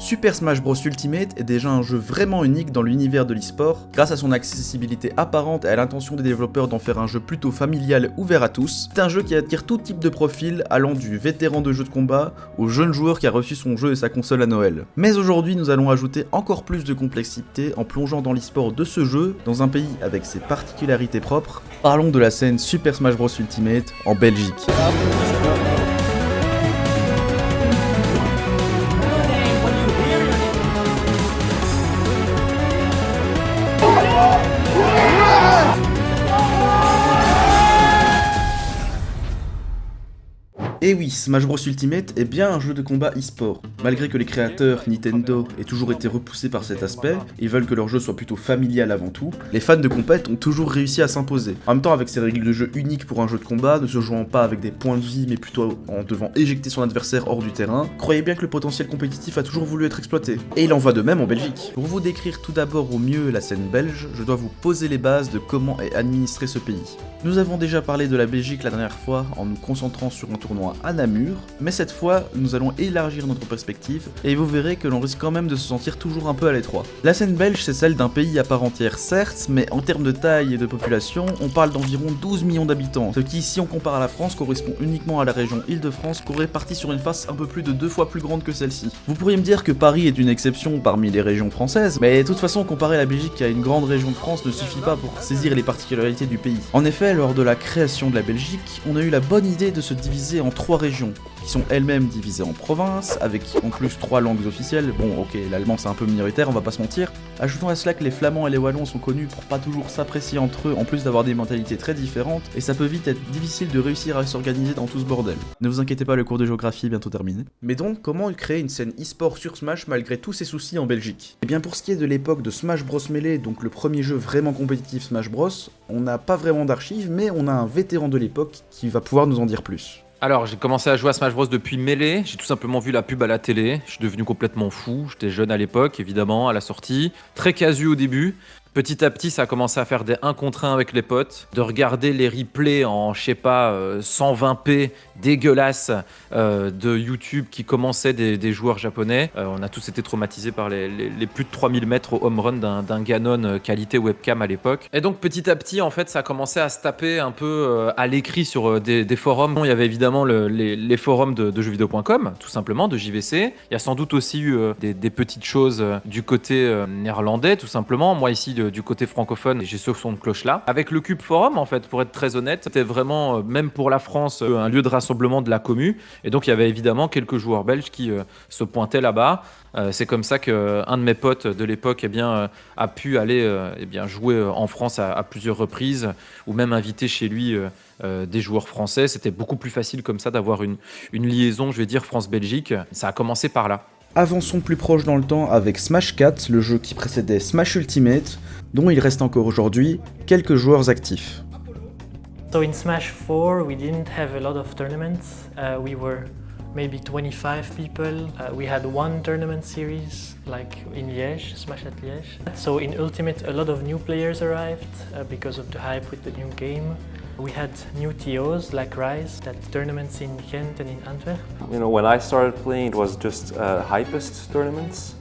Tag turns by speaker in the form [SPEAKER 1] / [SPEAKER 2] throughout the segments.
[SPEAKER 1] Super Smash Bros Ultimate est déjà un jeu vraiment unique dans l'univers de l'e-sport, grâce à son accessibilité apparente et à l'intention des développeurs d'en faire un jeu plutôt familial ouvert à tous. C'est un jeu qui attire tout type de profil, allant du vétéran de jeu de combat au jeune joueur qui a reçu son jeu et sa console à Noël. Mais aujourd'hui nous allons ajouter encore plus de complexité en plongeant dans l'e-sport de ce jeu, dans un pays avec ses particularités propres. Parlons de la scène Super Smash Bros Ultimate en Belgique. Et oui, Smash Bros Ultimate est bien un jeu de combat e-sport. Malgré que les créateurs, Nintendo, aient toujours été repoussés par cet aspect, et veulent que leur jeu soit plutôt familial avant tout, les fans de compète ont toujours réussi à s'imposer. En même temps, avec ces règles de jeu uniques pour un jeu de combat, ne se jouant pas avec des points de vie, mais plutôt en devant éjecter son adversaire hors du terrain, croyez bien que le potentiel compétitif a toujours voulu être exploité. Et il en va de même en Belgique. Pour vous décrire tout d'abord au mieux la scène belge, je dois vous poser les bases de comment est administré ce pays. Nous avons déjà parlé de la Belgique la dernière fois en nous concentrant sur un tournoi à Namur, mais cette fois nous allons élargir notre perspective et vous verrez que l'on risque quand même de se sentir toujours un peu à l'étroit. La scène belge c'est celle d'un pays à part entière certes, mais en termes de taille et de population, on parle d'environ 12 millions d'habitants, ce qui si on compare à la France correspond uniquement à la région Île-de-France qui répartie sur une face un peu plus de 2 fois plus grande que celle-ci. Vous pourriez me dire que Paris est une exception parmi les régions françaises, mais de toute façon comparer la Belgique à une grande région de France ne suffit pas pour saisir les particularités du pays. En effet, lors de la création de la Belgique, on a eu la bonne idée de se diviser en 3 régions, qui sont elles-mêmes divisées en provinces, avec en plus 3 langues officielles. Bon ok, l'allemand c'est un peu minoritaire, on va pas se mentir. Ajoutons à cela que les flamands et les wallons sont connus pour pas toujours s'apprécier entre eux, en plus d'avoir des mentalités très différentes, et ça peut vite être difficile de réussir à s'organiser dans tout ce bordel. Ne vous inquiétez pas, le cours de géographie est bientôt terminé. Mais donc, comment créer une scène e-sport sur Smash malgré tous ces soucis en Belgique? Et bien pour ce qui est de l'époque de Smash Bros Melee, donc le premier jeu vraiment compétitif Smash Bros, on n'a pas vraiment d'archives, mais on a un vétéran de l'époque qui va pouvoir nous en dire plus.
[SPEAKER 2] Alors, j'ai commencé à jouer à Smash Bros depuis Melee, j'ai tout simplement vu la pub à la télé, je suis devenu complètement fou, j'étais jeune à l'époque, évidemment, à la sortie, très casu au début. Petit à petit, ça a commencé à faire des 1 contre 1 avec les potes, de regarder les replays en, je sais pas, 120p dégueulasses de YouTube qui commençaient des joueurs japonais. On a tous été traumatisés par les plus de 3000 mètres au home run d'un Ganon qualité webcam à l'époque. Et donc petit à petit, en fait, ça a commencé à se taper un peu à l'écrit sur des forums. Il y avait évidemment les forums de jeuxvideo.com, tout simplement, de JVC. Il y a sans doute aussi eu des petites choses du côté néerlandais, tout simplement. Moi ici, du côté francophone, j'ai ce son de cloche là. Avec le Cube Forum, en fait, pour être très honnête, c'était vraiment, même pour la France, un lieu de rassemblement de la commu. Et donc, il y avait évidemment quelques joueurs belges qui se pointaient là-bas. C'est comme ça qu'un de mes potes de l'époque a pu aller jouer en France à plusieurs reprises, ou même inviter chez lui des joueurs français. C'était beaucoup plus facile comme ça d'avoir une liaison, je vais dire, France-Belgique. Ça a commencé par là.
[SPEAKER 1] Avançons plus proche dans le temps avec Smash 4, le jeu qui précédait Smash Ultimate, dont il reste encore aujourd'hui quelques joueurs actifs.
[SPEAKER 3] So in Smash 4 we didn't have a lot of tournaments. We were maybe 25 people. We had one tournament series like in Liège, Smash at Liège. So in Ultimate a lot of new players arrived because of the hype with the new game. We had new TOs like Rise, that tournaments in Ghent and in Antwerp.
[SPEAKER 4] You know, when I started playing, it was just hypest tournaments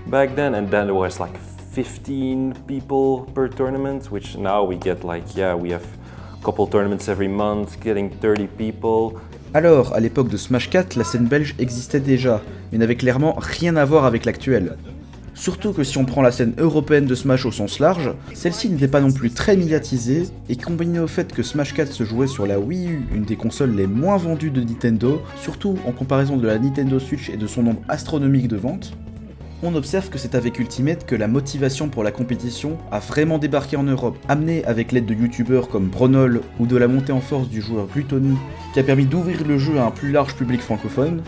[SPEAKER 4] back then, and then there was like 15 people per tournament, which now we get like, we have a couple tournaments every month, getting 30 people.
[SPEAKER 1] Alors, à l'époque de Smash 4, la scène belge existait déjà, mais n'avait clairement rien à voir avec l'actuelle. Surtout que si on prend la scène européenne de Smash au sens large, celle-ci n'était pas non plus très médiatisée, et combiné au fait que Smash 4 se jouait sur la Wii U, une des consoles les moins vendues de Nintendo, surtout en comparaison de la Nintendo Switch et de son nombre astronomique de ventes, on observe que c'est avec Ultimate que la motivation pour la compétition a vraiment débarqué en Europe, amenée avec l'aide de youtubeurs comme Bronol ou de la montée en force du joueur Gluttony, qui a permis d'ouvrir le jeu à un plus large public francophone.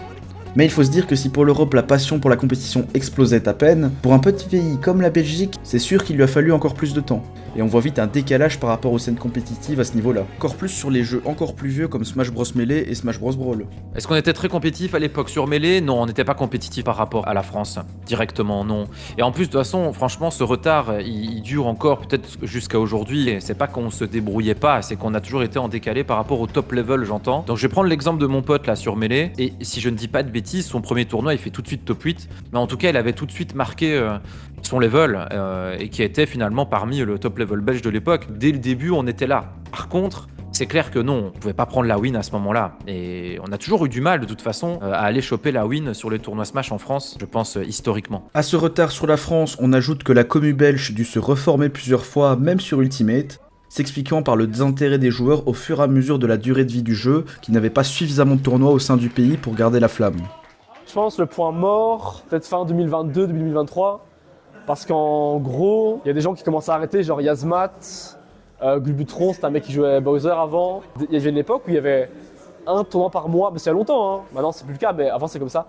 [SPEAKER 1] Mais il faut se dire que si pour l'Europe la passion pour la compétition explosait à peine, pour un petit pays comme la Belgique, c'est sûr qu'il lui a fallu encore plus de temps. et on voit vite un décalage par rapport aux scènes compétitives à ce niveau-là. Encore plus sur les jeux encore plus vieux comme Smash Bros Melee et Smash Bros Brawl.
[SPEAKER 2] Est-ce qu'on était très compétitif à l'époque sur Melee? Non, on n'était pas compétitif par rapport à la France, directement, non. Et en plus, de toute façon, franchement, ce retard, il dure encore peut-être jusqu'à aujourd'hui. Et c'est pas qu'on se débrouillait pas, c'est qu'on a toujours été en décalé par rapport au top level, j'entends. Donc je vais prendre l'exemple de mon pote là sur Melee, et si je ne dis pas de bêtises, son premier tournoi, il fait tout de suite top 8. Mais en tout cas, il avait tout de suite marqué son level, et qui était finalement parmi le top level belge de l'époque. Dès le début, on était là. Par contre, c'est clair que non, on pouvait pas prendre la win à ce moment-là. Et on a toujours eu du mal, de toute façon, à aller choper la win sur les tournois Smash en France, je pense, historiquement.
[SPEAKER 1] À ce retard sur la France, on ajoute que la commu belge dut se reformer plusieurs fois, même sur Ultimate, s'expliquant par le désintérêt des joueurs au fur et à mesure de la durée de vie du jeu, qui n'avait pas suffisamment de tournois au sein du pays pour garder la flamme.
[SPEAKER 5] Je pense le point mort, peut-être fin 2022, 2023, parce qu'en gros, il y a des gens qui commencent à arrêter, genre Yazmat, Glubutron, c'était un mec qui jouait Bowser avant. Il y avait une époque où il y avait un tournoi par mois, mais c'est il y a longtemps, hein. Maintenant c'est plus le cas, mais avant c'est comme ça.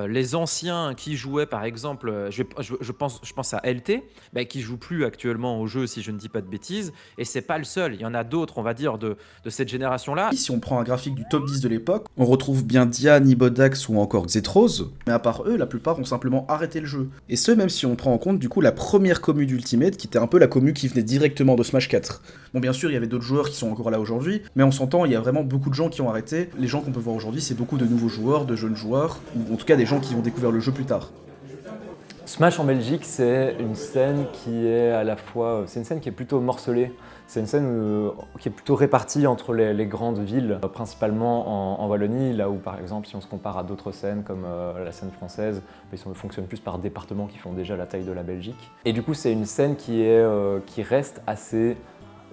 [SPEAKER 2] Les anciens qui jouaient par exemple, je pense à LT, qui joue plus actuellement au jeu si je ne dis pas de bêtises, et c'est pas le seul, il y en a d'autres on va dire de cette génération-là.
[SPEAKER 1] Si on prend un graphique du top 10 de l'époque, on retrouve bien Diane, Ibodax ou encore Xetrose, mais à part eux, la plupart ont simplement arrêté le jeu. Et ce même si on prend en compte du coup la première commu d'Ultimate, qui était un peu la commu qui venait directement de Smash 4. Bon bien sûr il y avait d'autres joueurs qui sont encore là aujourd'hui, mais on s'entend, il y a vraiment beaucoup de gens qui ont arrêté. Les gens qu'on peut voir aujourd'hui c'est beaucoup de nouveaux joueurs, de jeunes joueurs, ou en tout cas des gens qui ont découvert le jeu plus tard.
[SPEAKER 4] Smash en Belgique, c'est une scène qui est à la fois, c'est une scène qui est plutôt morcelée. C'est une scène qui est plutôt répartie entre les grandes villes, principalement en Wallonie, là où par exemple si on se compare à d'autres scènes comme la scène française, ils fonctionnent plus par département qui font déjà la taille de la Belgique. Et du coup c'est une scène qui reste assez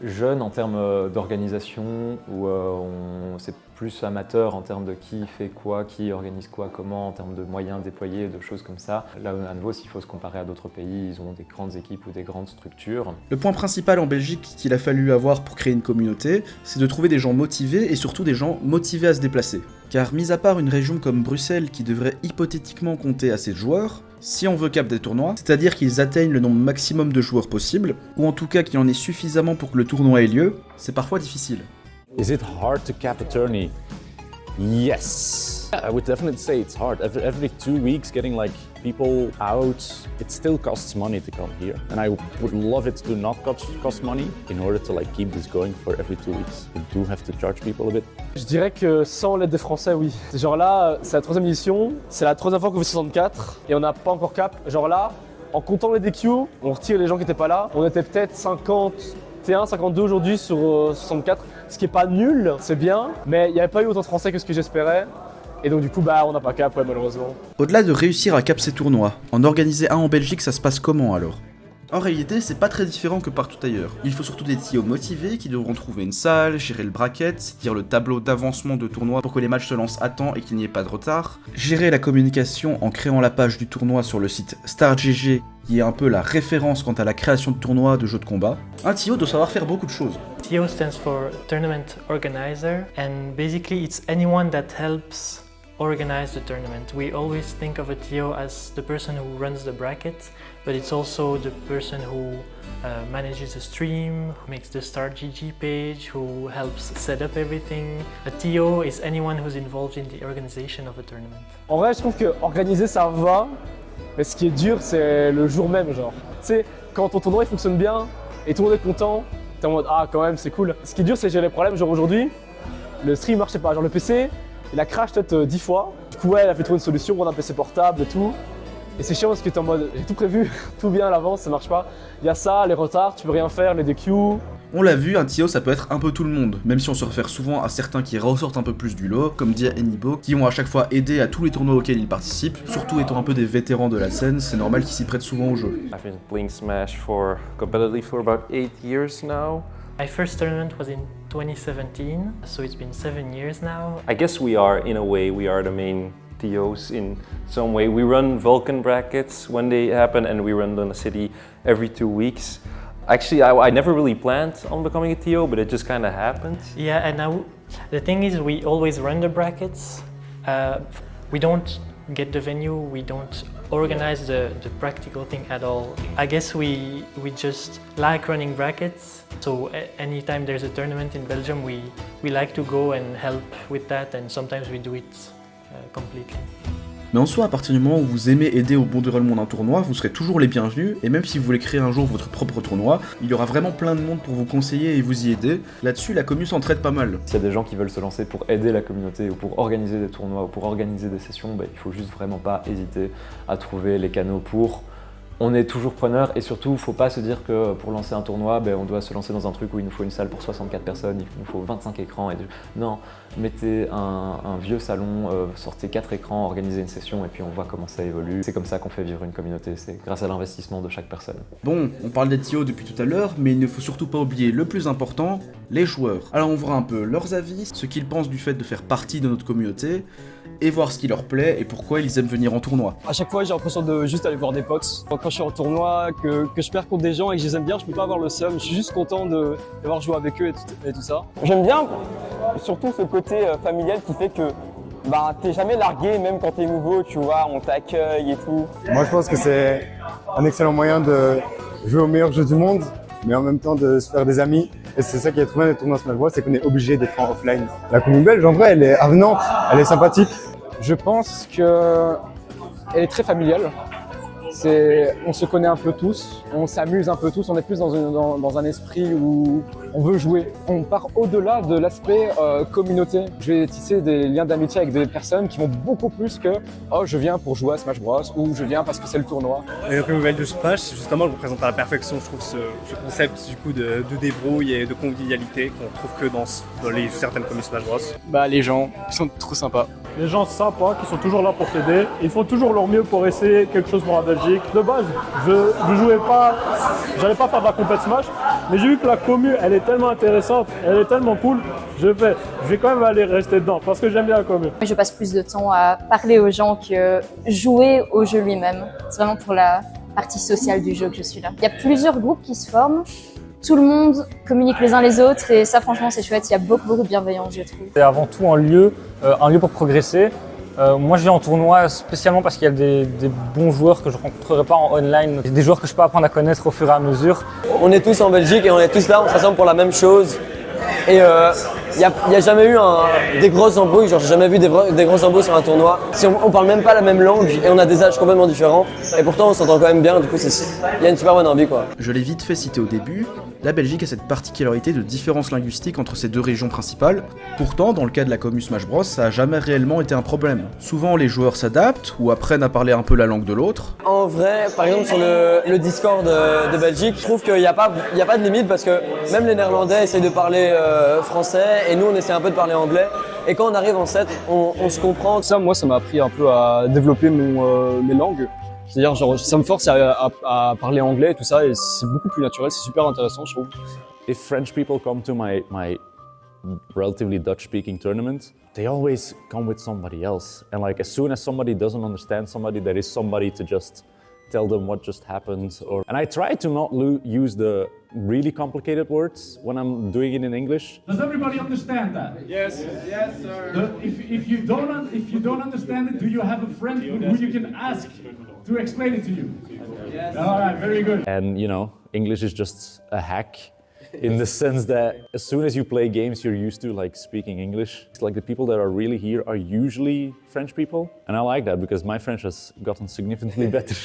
[SPEAKER 4] jeune en termes d'organisation, où c'est plus amateur en termes de qui fait quoi, qui organise quoi, comment, en termes de moyens déployés, de choses comme ça. Là, à nouveau, s'il faut se comparer à d'autres pays, ils ont des grandes équipes ou des grandes structures.
[SPEAKER 1] Le point principal en Belgique qu'il a fallu avoir pour créer une communauté, c'est de trouver des gens motivés et surtout des gens motivés à se déplacer. Car mis à part une région comme Bruxelles qui devrait hypothétiquement compter assez de joueurs, si on veut cap des tournois, c'est-à-dire qu'ils atteignent le nombre maximum de joueurs possible, ou en tout cas qu'il y en ait suffisamment pour que le tournoi ait lieu, c'est parfois difficile.
[SPEAKER 6] Is it hard to cap a tourney? Yes. I would definitely say it's hard. Every 2 weeks getting like people out, it still costs money to come here. And I would love it to not cost money in order to like keep this going for every 2 weeks. We do have to charge people a bit.
[SPEAKER 5] Je dirais que sans l'aide des Français, oui. Genre là, c'est la 3e édition, c'est la 3e fois qu'on fait 64 et on n'a pas encore cap. Genre là, en comptant les DQ, on retire les gens qui n'étaient pas là, on était peut-être 51, 52 aujourd'hui sur 64, ce qui est pas nul, c'est bien, mais il n'y avait pas eu autant de Français que ce que j'espérais. Et donc du coup, on n'a pas cap, ouais, malheureusement.
[SPEAKER 1] Au-delà de réussir à cap ces tournois, en organiser un en Belgique, ça se passe comment alors ? En réalité, c'est pas très différent que partout ailleurs. Il faut surtout des TO motivés qui devront trouver une salle, gérer le bracket, c'est-à-dire le tableau d'avancement de tournoi pour que les matchs se lancent à temps et qu'il n'y ait pas de retard, gérer la communication en créant la page du tournoi sur le site StarGG, qui est un peu la référence quant à la création de tournois de jeux de combat. Un TO doit savoir faire beaucoup de choses.
[SPEAKER 3] TO stands for Tournament Organizer, and basically it's anyone that helps organize the tournament. We always think of a TO as the person who runs the bracket, but it's also the person who manages the stream, who makes the StarGG page, who helps set up everything. A TO is anyone who's involved in the organization of a tournament.
[SPEAKER 5] En vrai, je trouve que organiser ça va, mais ce qui est dur, c'est le jour même, genre. Tu sais, quand ton tournoi il fonctionne bien et tout le monde est content, t'es en mode ah quand même c'est cool. Ce qui est dur, c'est gérer les problèmes, genre aujourd'hui, le stream marchait pas, genre le PC, il a crash peut-être 10 fois. Du coup, ouais, elle a fait trouver une solution, on a un PC portable et tout. Et c'est chiant parce que t'es en mode, j'ai tout prévu, tout bien à l'avance, ça marche pas. Il y a ça, les retards, tu peux rien faire, les DQ.
[SPEAKER 1] On l'a vu, un TO ça peut être un peu tout le monde, même si on se réfère souvent à certains qui ressortent un peu plus du lot, comme Dia et Nibo, qui vont à chaque fois aider à tous les tournois auxquels ils participent, surtout étant un peu des vétérans de la scène, c'est normal qu'ils s'y prêtent souvent au jeu.
[SPEAKER 4] I've been playing Smash competitively for about 8 years now.
[SPEAKER 3] My first tournament was in 2017, so it's been 7 years now.
[SPEAKER 4] I guess we are, in a way, we are the main TOs in some way. We run Vulcan brackets when they happen, and we run Luna City every 2 weeks. Actually, I never really planned on becoming a TO, but it just kind of happened.
[SPEAKER 3] Yeah, and now the thing is, we always run the brackets. We don't get the venue, we don't organize the practical thing at all. I guess we just like running brackets, so anytime there's a tournament in Belgium, we like to go and help with that, and sometimes we do it completely.
[SPEAKER 1] Mais en soi, à partir du moment où vous aimez aider au bon déroulement d'un tournoi, vous serez toujours les bienvenus, et même si vous voulez créer un jour votre propre tournoi, il y aura vraiment plein de monde pour vous conseiller et vous y aider. Là-dessus, la commu s'entraide pas mal.
[SPEAKER 4] S'il y a des gens qui veulent se lancer pour aider la communauté ou pour organiser des tournois ou pour organiser des sessions, il faut juste vraiment pas hésiter à trouver les canaux pour. On est toujours preneur et surtout, il ne faut pas se dire que pour lancer un tournoi, on doit se lancer dans un truc où il nous faut une salle pour 64 personnes, il nous faut 25 écrans. Non, mettez un vieux salon, sortez 4 écrans, organisez une session et puis on voit comment ça évolue. C'est comme ça qu'on fait vivre une communauté, c'est grâce à l'investissement de chaque personne.
[SPEAKER 1] Bon, on parle des TO depuis tout à l'heure, mais il ne faut surtout pas oublier le plus important, les joueurs. Alors on verra un peu leurs avis, ce qu'ils pensent du fait de faire partie de notre communauté, et voir ce qui leur plaît et pourquoi ils aiment venir en tournoi.
[SPEAKER 5] À chaque fois, j'ai l'impression de juste aller voir des potes. Quand je suis en tournoi, que je perds contre des gens et que je les aime bien, je peux pas avoir le seum. Je suis juste content d'avoir joué avec eux et tout ça. J'aime bien surtout ce côté familial qui fait que t'es jamais largué, même quand t'es nouveau, tu vois, on t'accueille et tout.
[SPEAKER 7] Moi, je pense que c'est un excellent moyen de jouer au meilleur jeu du monde, mais en même temps de se faire des amis. Et c'est ça qui est trop bien des tournois Smash Bros, c'est qu'on est obligé d'être en offline. La commune belge, en vrai, elle est avenante, elle est sympathique.
[SPEAKER 5] Je pense qu'elle est très familiale. On se connaît un peu tous, on s'amuse un peu tous, on est plus dans un esprit où on veut jouer. On part au-delà de l'aspect communauté. Je vais tisser des liens d'amitié avec des personnes qui vont beaucoup plus que « Oh, je viens pour jouer à Smash Bros » ou « Je viens parce que c'est le tournoi ».
[SPEAKER 8] La commune belge de Smash, justement, elle représente à la perfection, je trouve, ce concept du coup de débrouille et de convivialité qu'on trouve que dans certaines communes Smash Bros.
[SPEAKER 5] Les gens, ils sont trop sympas.
[SPEAKER 9] Les gens sympas qui sont toujours là pour t'aider. Ils font toujours leur mieux pour essayer quelque chose pour la Belgique. De base, je jouais pas, j'allais pas faire de la compète Smash, mais j'ai vu que la commu, elle est tellement intéressante, elle est tellement cool, je vais quand même aller rester dedans parce que j'aime bien la commu.
[SPEAKER 10] Je passe plus de temps à parler aux gens que jouer au jeu lui-même. C'est vraiment pour la partie sociale du jeu que je suis là. Il y a plusieurs groupes qui se forment. Tout le monde communique les uns les autres et ça franchement c'est chouette, il y a beaucoup de bienveillance je trouve.
[SPEAKER 11] C'est avant tout un lieu pour progresser. Moi je viens en tournoi spécialement parce qu'il y a des bons joueurs que je ne rencontrerai pas en online, des joueurs que je peux apprendre à connaître au fur et à mesure.
[SPEAKER 12] On est tous en Belgique et on est tous là, on s'assemble pour la même chose. Et il n'y a jamais eu des grosses embrouilles, genre j'ai jamais vu des grosses embrouilles sur un tournoi. Si on parle même pas la même langue et on a des âges complètement différents, et pourtant on s'entend quand même bien, du coup il y a une super bonne ambiance quoi.
[SPEAKER 1] Je l'ai vite fait citer au début, la Belgique a cette particularité de différence linguistique entre ces deux régions principales. Pourtant, dans le cas de la commu Smash Bros, ça a jamais réellement été un problème. Souvent les joueurs s'adaptent ou apprennent à parler un peu la langue de l'autre.
[SPEAKER 12] En vrai, par exemple sur le Discord de Belgique, je trouve qu'il n'y a pas de limite parce que même les Néerlandais essayent de parler français et nous on essaie un peu de parler anglais. Et quand on arrive en 7, on se comprend.
[SPEAKER 5] Ça, moi, ça m'a appris un peu à développer mes langues. C'est-à-dire, genre, ça me force à parler anglais et tout ça, et c'est beaucoup plus naturel, c'est super intéressant, je trouve.
[SPEAKER 6] If French people come to my relatively Dutch-speaking tournament, they always come with somebody else. And like, as soon as somebody doesn't understand somebody, there is somebody to just tell them what just happened. And I try to not use the really complicated words when I'm doing it in English.
[SPEAKER 9] Does everybody understand that? Yes. Yes, sir. If you don't understand it, do you have a friend who you can ask to explain it to you? Yes. All right, very good.
[SPEAKER 6] And you know, English is just a hack in the sense that as soon as you play games, you're used to like speaking English. It's like the people that are really here are usually French people. And I like that because my French has gotten significantly better.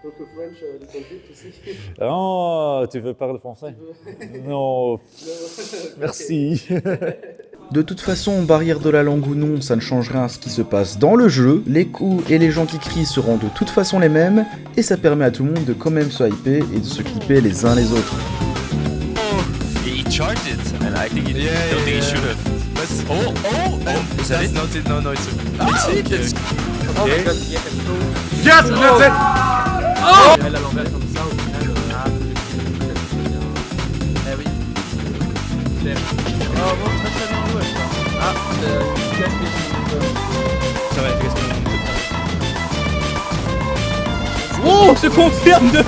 [SPEAKER 5] Donc le French, little bit aussi.
[SPEAKER 6] Oh, tu veux parler français? Non. Merci.
[SPEAKER 1] De toute façon, barrière de la langue ou non, ça ne change rien à ce qui se passe dans le jeu. Les coups et les gens qui crient seront de toute façon les mêmes, et ça permet à tout le monde de quand même se hyper et de se clipper les uns les autres.
[SPEAKER 13] He charged it, and I think he don't think he should have. But is that it? No, it's it. Okay.
[SPEAKER 9] Yes, that's it!
[SPEAKER 13] Oh!
[SPEAKER 3] Elle a l'envers comme ça, au final, eh oui. Oh, bon, très bien joué, je crois. Ah,
[SPEAKER 13] Ça va,
[SPEAKER 9] oh, on se confirme de...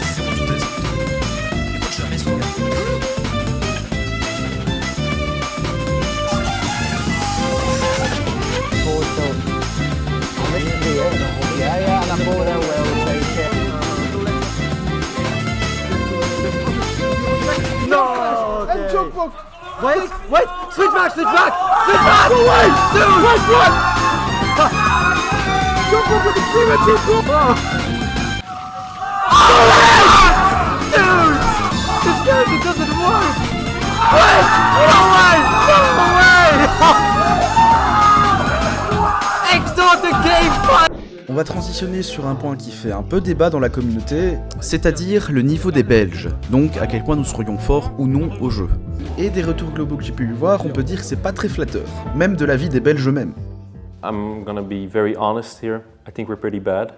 [SPEAKER 13] c'est bon, tout est. Et moi, je suis à Metz, regarde.
[SPEAKER 12] Wait! Switch back! Switch back! Switch back! Go away! Dude! What? Jump up with the 3-2 goal! Dude! This character doesn't work! Wait! No way! No way! Exotic game fun!
[SPEAKER 1] On va transitionner sur un point qui fait un peu débat dans la communauté, c'est-à-dire le niveau des Belges, donc à quel point nous serions forts ou non au jeu. Et des retours globaux que j'ai pu y voir, on peut dire que c'est pas très flatteur, même de l'avis des Belges eux-mêmes.
[SPEAKER 4] I'm gonna be very honest here. I think we're pretty bad.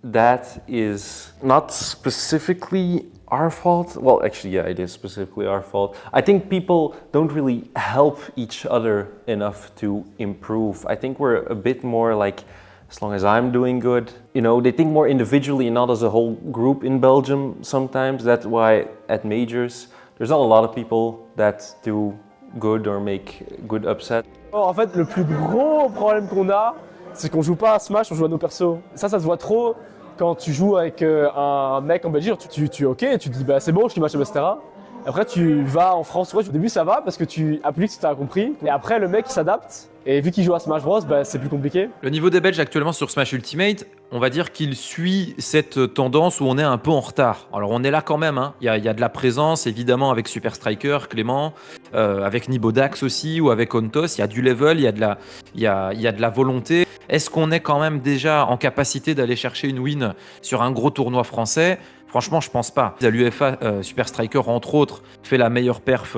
[SPEAKER 4] That is not specifically our fault. Well, actually, yeah, it is specifically our fault. I think people don't really help each other enough to improve. I think we're a bit more like, as long as I'm doing good, you know, they think more individually and not as a whole group in Belgium sometimes. That's why at majors, there's not a lot of people that do good or make good upset.
[SPEAKER 5] En fait, le plus gros problème qu'on a, c'est qu'on joue pas à Smash, on joue à nos persos. Ça se voit trop quand tu joues avec un mec en Belgique, tu es ok, tu te dis bah c'est bon, je suis match à Bastera. Après tu vas en France, au début ça va parce que tu appliques ce que tu as compris. Et après le mec il s'adapte et vu qu'il joue à Smash Bros, bah, c'est plus compliqué.
[SPEAKER 2] Le niveau des Belges actuellement sur Smash Ultimate, on va dire qu'il suit cette tendance où on est un peu en retard. Alors on est là quand même, hein. Il y a de la présence évidemment avec Super Striker, Clément, avec Nibodax aussi ou avec Ontos, il y a du level, il y a de la volonté. Est-ce qu'on est quand même déjà en capacité d'aller chercher une win sur un gros tournoi français ? Franchement, je pense pas. À l'UEFA, Super Striker, entre autres, fait la meilleure perf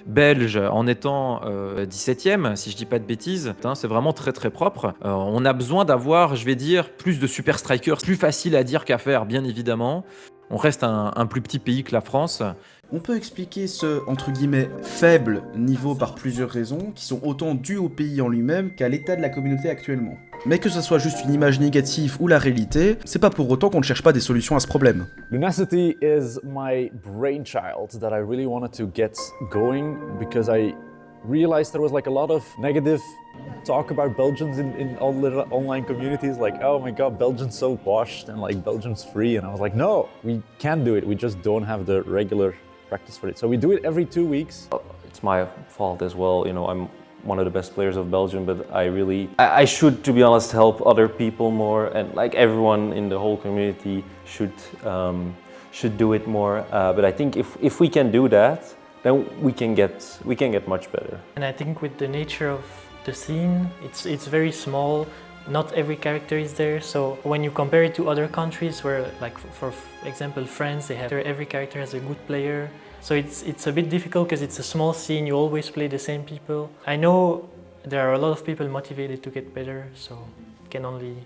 [SPEAKER 2] belge en étant 17ème, si je dis pas de bêtises. C'est vraiment très très propre. On a besoin d'avoir, je vais dire, plus de Super Strikers. Plus facile à dire qu'à faire, bien évidemment. On reste un plus petit pays que la France.
[SPEAKER 1] On peut expliquer ce, entre guillemets, faible niveau par plusieurs raisons, qui sont autant dues au pays en lui-même qu'à l'état de la communauté actuellement. Mais que ça soit juste une image négative ou la réalité, c'est pas pour autant qu'on ne cherche pas des solutions à ce problème.
[SPEAKER 6] Lunacity is my brainchild that I really wanted to get going because I realized there was like a lot of negative talk about Belgians in all the online communities, like, oh my god, Belgians so washed and like Belgians free, and I was like, no, we can do it, we just don't have the regular practice for it. So we do it every 2 weeks.
[SPEAKER 4] It's my fault as well, you know, I'm one of the best players of Belgium, but I should, to be honest, help other people more, and like everyone in the whole community should do it more. But I think if we can do that, then we can get much better.
[SPEAKER 3] And I think with the nature of the scene, it's very small. Not every character is there, so when you compare it to other countries where, like for example, France, they have every character has a good player. So it's a bit difficult because it's a small scene, you always play the same people. I know there are a lot of people motivated to get better, so it can only...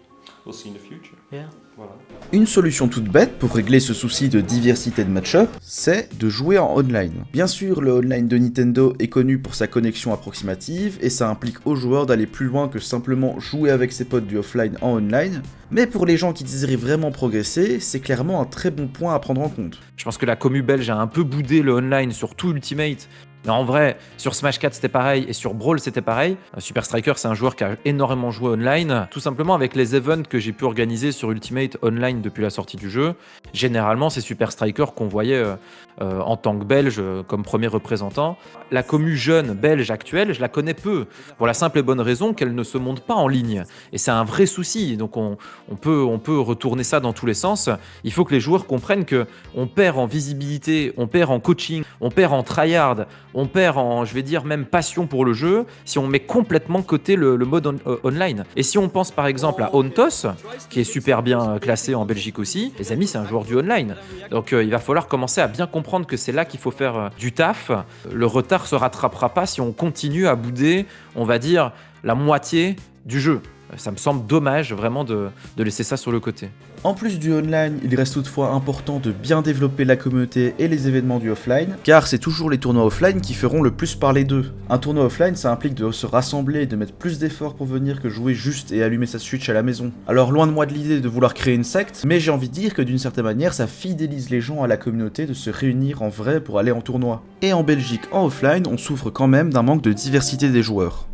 [SPEAKER 4] We'll see in the future.
[SPEAKER 3] Yeah.
[SPEAKER 4] Voilà.
[SPEAKER 1] Une solution toute bête pour régler ce souci de diversité de match-up, c'est de jouer en online. Bien sûr, le online de Nintendo est connu pour sa connexion approximative, et ça implique aux joueurs d'aller plus loin que simplement jouer avec ses potes du offline en online, mais pour les gens qui désirent vraiment progresser, c'est clairement un très bon point à prendre en compte.
[SPEAKER 2] Je pense que la commu belge a un peu boudé le online sur tout Ultimate. Mais en vrai, sur Smash 4 c'était pareil et sur Brawl c'était pareil. Super Striker c'est un joueur qui a énormément joué online. Tout simplement avec les events que j'ai pu organiser sur Ultimate online depuis la sortie du jeu. Généralement c'est Super Striker qu'on voyait en tant que belge comme premier représentant. La commu jeune belge actuelle, je la connais peu. Pour la simple et bonne raison qu'elle ne se monte pas en ligne. Et c'est un vrai souci. Donc on peut retourner ça dans tous les sens. Il faut que les joueurs comprennent qu'on perd en visibilité, on perd en coaching, on perd en tryhard, on perd en, je vais dire, même passion pour le jeu si on met complètement côté le mode online. Et si on pense par exemple à Ontos, qui est super bien classé en Belgique aussi, les amis, c'est un joueur du online. Donc il va falloir commencer à bien comprendre que c'est là qu'il faut faire du taf. Le retard se rattrapera pas si on continue à bouder, on va dire, la moitié du jeu. Ça me semble dommage vraiment de laisser ça sur le côté.
[SPEAKER 1] En plus du online, il reste toutefois important de bien développer la communauté et les événements du offline, car c'est toujours les tournois offline qui feront le plus parler d'eux. Un tournoi offline, ça implique de se rassembler et de mettre plus d'efforts pour venir que jouer juste et allumer sa Switch à la maison. Alors loin de moi de l'idée de vouloir créer une secte, mais j'ai envie de dire que d'une certaine manière, ça fidélise les gens à la communauté de se réunir en vrai pour aller en tournoi. Et en Belgique, en offline, on souffre quand même d'un manque de diversité des joueurs.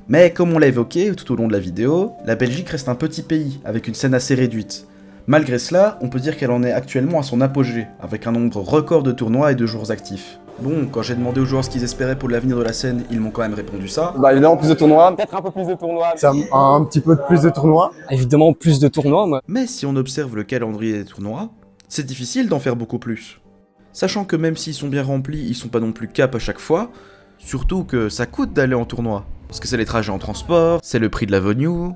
[SPEAKER 1] Mais comme on l'a évoqué tout au long de la vidéo, la Belgique reste un petit pays, avec une scène assez réduite. Malgré cela, on peut dire qu'elle en est actuellement à son apogée, avec un nombre record de tournois et de joueurs actifs. Bon, quand j'ai demandé aux joueurs ce qu'ils espéraient pour l'avenir de la scène, ils m'ont quand même répondu ça.
[SPEAKER 7] Bah évidemment plus de tournois.
[SPEAKER 5] Peut-être un peu plus de tournois.
[SPEAKER 7] C'est un petit peu plus de tournois.
[SPEAKER 5] Évidemment plus de tournois, moi.
[SPEAKER 1] Mais si on observe le calendrier des tournois, c'est difficile d'en faire beaucoup plus. Sachant que même s'ils sont bien remplis, ils sont pas non plus cap à chaque fois, surtout que ça coûte d'aller en tournoi. Parce que c'est les trajets en transport, c'est le prix de la venue.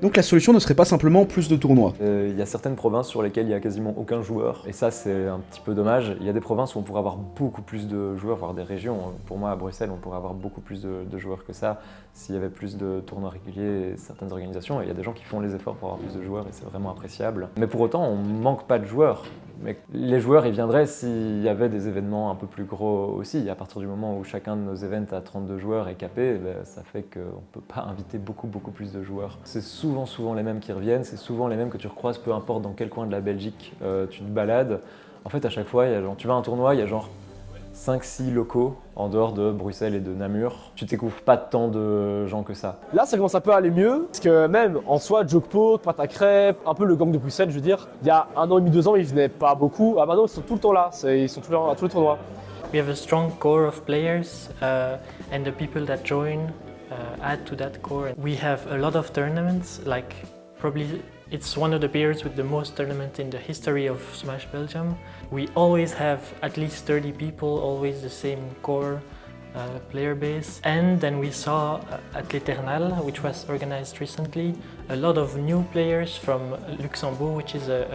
[SPEAKER 1] Donc la solution ne serait pas simplement plus de tournois.
[SPEAKER 4] Il y a certaines provinces sur lesquelles il n'y a quasiment aucun joueur, et ça c'est un petit peu dommage. Il y a des provinces où on pourrait avoir beaucoup plus de joueurs, voire des régions. Pour moi à Bruxelles on pourrait avoir beaucoup plus de joueurs que ça s'il y avait plus de tournois réguliers et certaines organisations. Et il y a des gens qui font les efforts pour avoir plus de joueurs et c'est vraiment appréciable. Mais pour autant on manque pas de joueurs. Mais les joueurs ils viendraient s'il y avait des événements un peu plus gros aussi. À partir du moment où chacun de nos events a 32 joueurs et capé, ça fait qu'on ne peut pas inviter beaucoup plus de joueurs. C'est souvent les mêmes qui reviennent, c'est souvent les mêmes que tu recroises, peu importe dans quel coin de la Belgique tu te balades. En fait à chaque fois, tu vas à un tournoi, il y a genre 5-6 locaux en dehors de Bruxelles et de Namur. Tu découvres pas tant de gens que ça.
[SPEAKER 5] Là, ça commence un peu à aller mieux, parce que même en soi, Jokpo, Pâte à crêpes, un peu le gang de Bruxelles, je veux dire, il y a 1 an et demi, 2 ans, ils venaient pas beaucoup. Ah maintenant, ils sont tout le temps là, ils sont à tous les tournois.
[SPEAKER 3] We have a strong core of players and the people that join add to that core. We have a lot of tournaments, like probably it's one of the periods with the most tournaments in the history of Smash Belgium. We always have at least 30 people, always the same core player base. And then we saw at l'Eternal, which was organized recently, a lot of new players from Luxembourg, which is a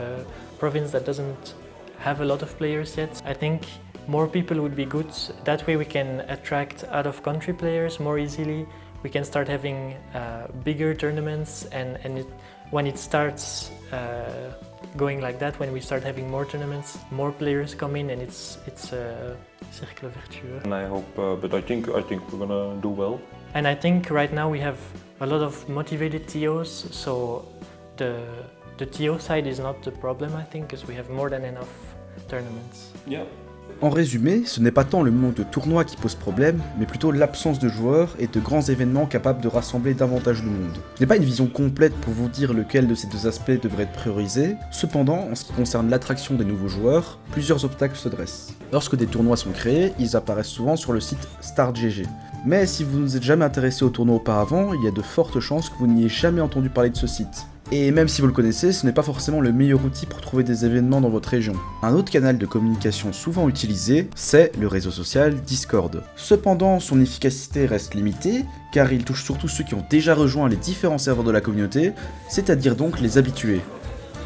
[SPEAKER 3] province that doesn't have a lot of players yet. I think more people would be good. That way we can attract out-of-country players more easily. We can start having bigger tournaments and when it starts going like that, when we start having more tournaments, more players come in and it's a cercle vertueux.
[SPEAKER 4] And I hope, but I think we're gonna do well.
[SPEAKER 3] And I think right now we have a lot of motivated TOs, so the TO side is not the problem, I think, because we have more than enough tournaments.
[SPEAKER 4] Yeah.
[SPEAKER 1] En résumé, ce n'est pas tant le manque de tournois qui pose problème, mais plutôt l'absence de joueurs et de grands événements capables de rassembler davantage de monde. Je n'ai pas une vision complète pour vous dire lequel de ces deux aspects devrait être priorisé, cependant, en ce qui concerne l'attraction des nouveaux joueurs, plusieurs obstacles se dressent. Lorsque des tournois sont créés, ils apparaissent souvent sur le site StartGG. Mais si vous ne vous êtes jamais intéressé aux tournois auparavant, il y a de fortes chances que vous n'ayez jamais entendu parler de ce site. Et même si vous le connaissez, ce n'est pas forcément le meilleur outil pour trouver des événements dans votre région. Un autre canal de communication souvent utilisé, c'est le réseau social Discord. Cependant, son efficacité reste limitée, car il touche surtout ceux qui ont déjà rejoint les différents serveurs de la communauté, c'est-à-dire donc les habitués.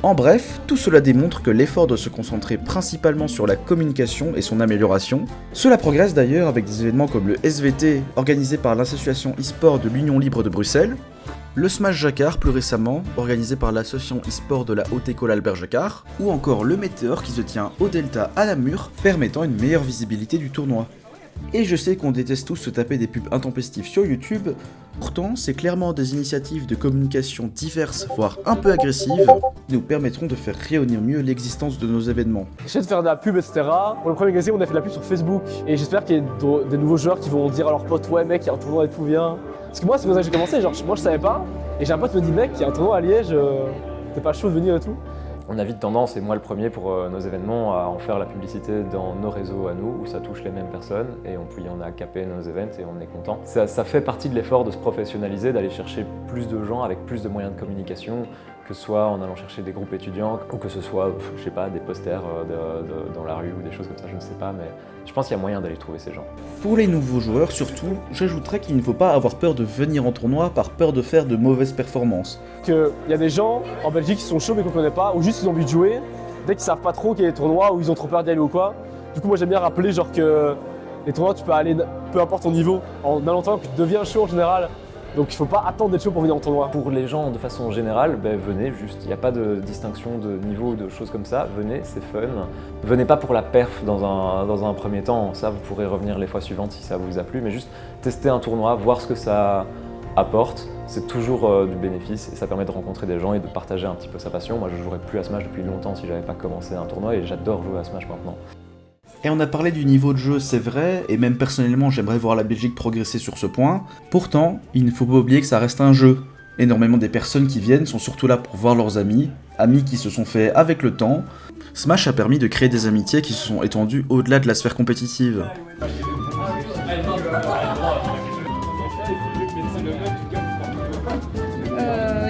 [SPEAKER 1] En bref, tout cela démontre que l'effort doit se concentrer principalement sur la communication et son amélioration. Cela progresse d'ailleurs avec des événements comme le SVT, organisé par l'association e-sport de l'Union Libre de Bruxelles, le Smash Jacquard plus récemment, organisé par l'association e-sport de la Haute École Albert Jacquard, ou encore le Météor qui se tient au Delta à Namur, permettant une meilleure visibilité du tournoi. Et je sais qu'on déteste tous se taper des pubs intempestives sur YouTube, pourtant c'est clairement des initiatives de communication diverses, voire un peu agressives, qui nous permettront de faire rayonner mieux l'existence de nos événements.
[SPEAKER 5] J'essaie de faire de la pub, etc. Pour le premier magazine, on a fait de la pub sur Facebook, et j'espère qu'il y a des nouveaux joueurs qui vont dire à leurs potes « Ouais mec, il y a un tournoi et tout, viens ». Parce que moi, c'est comme ça que j'ai commencé, genre moi je savais pas, et j'ai un pote qui me dit « Mec, il y a un tournoi à Liège, t'es pas chaud de venir et tout ».
[SPEAKER 4] On a vite tendance, et moi le premier pour nos événements, à en faire la publicité dans nos réseaux à nous, où ça touche les mêmes personnes, et puis on a capé nos events et on est content. Ça fait partie de l'effort de se professionnaliser, d'aller chercher plus de gens avec plus de moyens de communication, que ce soit en allant chercher des groupes étudiants, ou que ce soit, je sais pas, des posters dans la rue ou des choses comme ça, je ne sais pas, mais je pense qu'il y a moyen d'aller trouver ces gens.
[SPEAKER 1] Pour les nouveaux joueurs surtout, j'ajouterais qu'il ne faut pas avoir peur de venir en tournoi par peur de faire de mauvaises performances.
[SPEAKER 5] Il y a des gens en Belgique qui sont chauds mais qu'on connaît pas, ou juste ils ont envie de jouer, dès qu'ils savent pas trop qu'il y a des tournois, ou ils ont trop peur d'y aller ou quoi. Du coup moi j'aime bien rappeler genre que les tournois tu peux aller, peu importe ton niveau, en allant tournoi, puis tu deviens chaud en général. Donc il faut pas attendre d'être chaud pour venir en tournoi.
[SPEAKER 4] Pour les gens de façon générale, venez juste, il n'y a pas de distinction de niveau ou de choses comme ça, venez, c'est fun. Venez pas pour la perf dans un premier temps, ça vous pourrez revenir les fois suivantes si ça vous a plu, mais juste tester un tournoi, voir ce que ça apporte, c'est toujours du bénéfice et ça permet de rencontrer des gens et de partager un petit peu sa passion. Moi je jouerais plus à Smash depuis longtemps si j'avais pas commencé un tournoi et j'adore jouer à Smash maintenant.
[SPEAKER 1] Et on a parlé du niveau de jeu, c'est vrai, et même personnellement j'aimerais voir la Belgique progresser sur ce point. Pourtant, il ne faut pas oublier que ça reste un jeu. Énormément des personnes qui viennent sont surtout là pour voir leurs amis qui se sont faits avec le temps. Smash a permis de créer des amitiés qui se sont étendues au-delà de la sphère compétitive.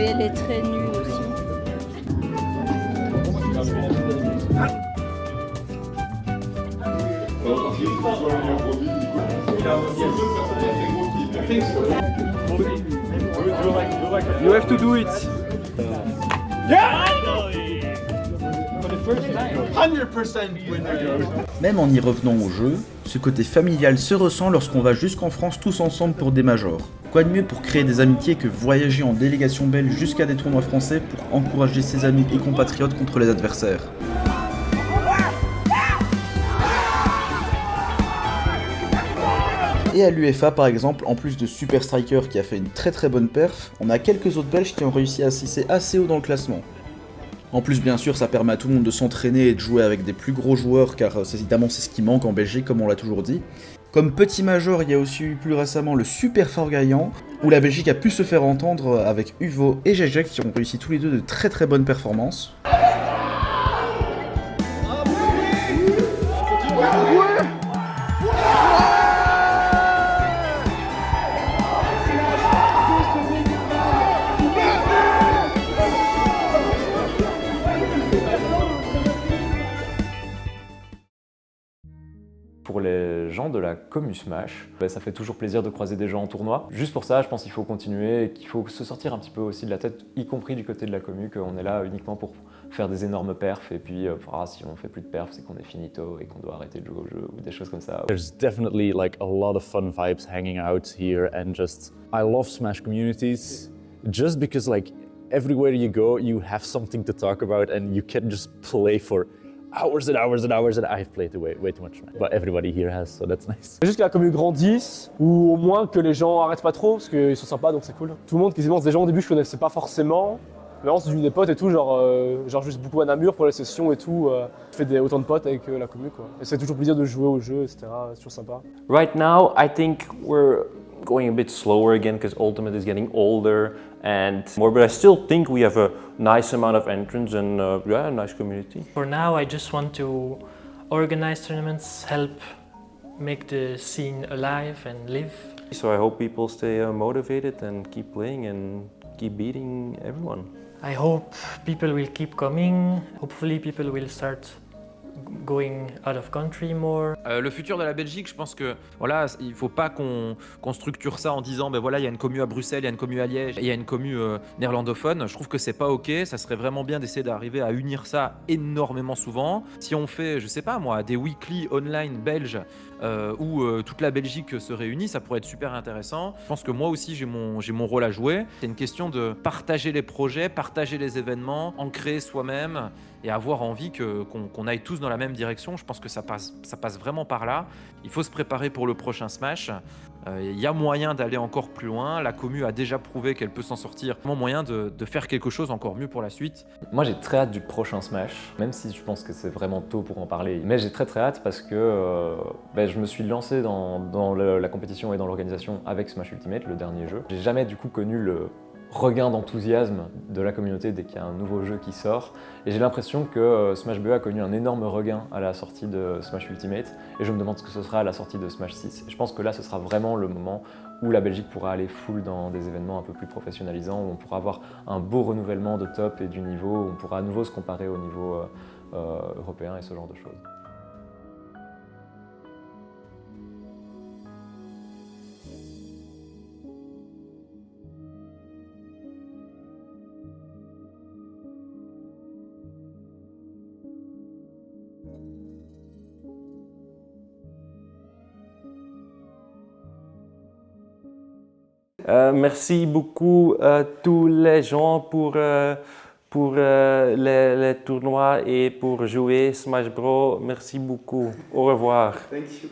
[SPEAKER 14] Elle est très nue aussi.
[SPEAKER 5] You have to do it.
[SPEAKER 1] Même en y revenant au jeu, ce côté familial se ressent lorsqu'on va jusqu'en France tous ensemble pour des majors. Quoi de mieux pour créer des amitiés que voyager en délégation belge jusqu'à des tournois français pour encourager ses amis et compatriotes contre les adversaires. Et à l'UEFA par exemple, en plus de Super Striker qui a fait une très bonne perf, on a quelques autres Belges qui ont réussi à s'hisser assez haut dans le classement. En plus bien sûr ça permet à tout le monde de s'entraîner et de jouer avec des plus gros joueurs car évidemment c'est ce qui manque en Belgique comme on l'a toujours dit. Comme petit major, il y a aussi eu plus récemment le Super Forgaillant, où la Belgique a pu se faire entendre avec Uvo et Jejek qui ont réussi tous les deux de très bonnes performances.
[SPEAKER 4] Pour les gens de la commu Smash, ça fait toujours plaisir de croiser des gens en tournoi. Juste pour ça, je pense qu'il faut continuer et qu'il faut se sortir un petit peu aussi de la tête, y compris du côté de la commu, qu'on est là uniquement pour faire des énormes perfs et puis si on fait plus de perfs, c'est qu'on est finito et qu'on doit arrêter de jouer au jeu ou des choses comme ça.
[SPEAKER 6] There's definitely like a lot of fun vibes hanging out here and just I love Smash communities just because like everywhere you go you have something to talk about and you can just play for hours and hours and hours and I've played way too much Smash, but everybody here has, so that's nice.
[SPEAKER 5] C'est juste que la commune grandisse, ou au moins que les gens arrêtent pas trop, parce qu'ils sont sympas donc c'est cool. Tout le monde, quasiment, c'est des gens au début je connaissais pas forcément, mais on s'est devenu des potes et tout, genre juste beaucoup à Namur pour les sessions et tout. Je fais autant de potes avec la commune quoi. Et c'est toujours plaisir de jouer au jeu, etc. C'est toujours sympa.
[SPEAKER 4] Right now, I think we're going a bit slower again because Ultimate is getting older and more, but I still think we have a nice amount of entrants and a nice community.
[SPEAKER 3] For now, I just want to organize tournaments, help make the scene alive and live.
[SPEAKER 4] So I hope people stay motivated and keep playing and keep beating everyone.
[SPEAKER 3] I hope people will keep coming. Hopefully people will start going out of country more.
[SPEAKER 2] Le futur de la Belgique, je pense que voilà, il faut pas qu'on structure ça en disant ben voilà, il y a une commu à Bruxelles, il y a une commu à Liège, il y a une commu néerlandophone. Je trouve que c'est pas ok. Ça serait vraiment bien d'essayer d'arriver à unir ça énormément souvent. Si on fait, je sais pas moi, des weekly online belges où toute la Belgique se réunit, ça pourrait être super intéressant. Je pense que moi aussi j'ai mon rôle à jouer. C'est une question de partager les projets, partager les événements, en créer soi-même et avoir envie qu'on aille tous dans la même direction. Je pense que ça passe vraiment par là. Il faut se préparer pour le prochain Smash. Il y a moyen d'aller encore plus loin. La commu a déjà prouvé qu'elle peut s'en sortir. Il y a moyen de faire quelque chose encore mieux pour la suite.
[SPEAKER 4] Moi j'ai très hâte du prochain Smash, même si je pense que c'est vraiment tôt pour en parler. Mais j'ai très hâte parce que je me suis lancé dans la compétition et dans l'organisation avec Smash Ultimate, le dernier jeu. J'ai jamais du coup connu le regain d'enthousiasme de la communauté dès qu'il y a un nouveau jeu qui sort. Et j'ai l'impression que Smash BE a connu un énorme regain à la sortie de Smash Ultimate. Et je me demande ce que ce sera à la sortie de Smash 6. Et je pense que là, ce sera vraiment le moment où la Belgique pourra aller full dans des événements un peu plus professionnalisants, où on pourra avoir un beau renouvellement de top et du niveau, où on pourra à nouveau se comparer au niveau européen et ce genre de choses. Merci beaucoup à tous les gens pour les tournois et pour jouer Smash Bros. Merci beaucoup. Au revoir.
[SPEAKER 1] Thank you.